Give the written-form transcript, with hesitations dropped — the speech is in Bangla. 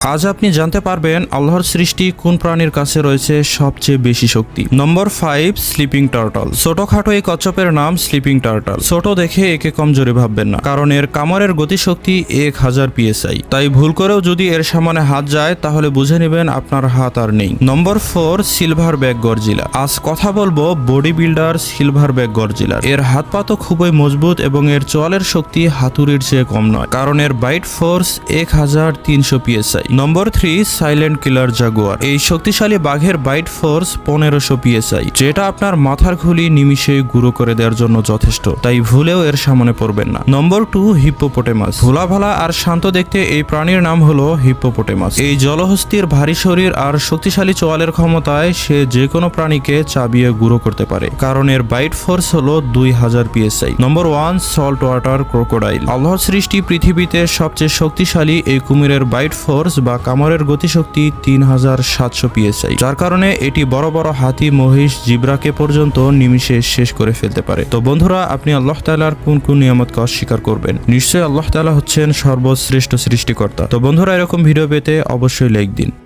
আজ আপনি জানতে পারবেন আল্লাহর সৃষ্টি কোন প্রাণীর কাছে রয়েছে সবচেয়ে বেশি শক্তি। নম্বর 5, স্লিপিং টার্টল। ছোটখাটো এই কচ্ছপের নাম স্লিপিং টার্টল। ছোট দেখে একে কমজোরি ভাববেন না, কারণ এর কামড়ের গতিশক্তি 1000 PSI। তাই ভুল করেও যদি এর সামনে হাত যায় তাহলে বুঝে নেবেন আপনার হাত আর নেই। নম্বর 4, সিলভার ব্যাক গরজিলা। আজ কথা বলবো বডি বিল্ডার সিলভার ব্যাক গরজিলার। এর হাত পা তো খুবই মজবুত এবং এর চোয়ালের শক্তি হাতুড়ির চেয়ে কম নয়, কারণ এর বাইট ফোর্স 1300 PSI। নম্বর 3, সাইলেন্ট কিলার জাগুয়ার। এই শক্তিশালী বাঘের বাইট ফোর্স 1500 PSI, যেটা আপনার মাথার খুলি নিমিষে গুঁড়ো করে দেওয়ার জন্য যথেষ্ট। তাই ভুলেও এর সামনে পড়বেন না। নম্বর 2, হিপ্পোপটেমাস। ভোলাভালা আর শান্ত দেখতে এই প্রাণীর নাম হলো হিপ্পোপটেমাস। এই জলহস্তির ভারী শরীর আর শক্তিশালী চোয়ালের ক্ষমতায় সে যে কোনো প্রাণীকে চাবিয়ে গুঁড়ো করতে পারে, কারণ এর বাইট ফোর্স হলো 2000 PSI। নম্বর 1, সল্ট ওয়াটার ক্রোকোডাইল। আল্লাহর সৃষ্টি পৃথিবীতে সবচেয়ে শক্তিশালী এই কুমিরের বাইট ফোর্স বা কামড়ের গতিশক্তি 3700 PSI, যার কারণে এটি বড় বড় হাতি, মহিষ, জিব্রাকে পর্যন্ত নিমিষে শেষ করে ফেলতে পারে। তো বন্ধুরা, আপনি আল্লাহ তাআলার কোন কোন নিয়ামতকে অস্বীকার করবেন? নিশ্চয়ই আল্লাহ তাআলা হচ্ছেন সর্বশ্রেষ্ঠ সৃষ্টিকর্তা। তো বন্ধুরা, এরকম ভিডিও পেতে অবশ্যই লাইক দিন।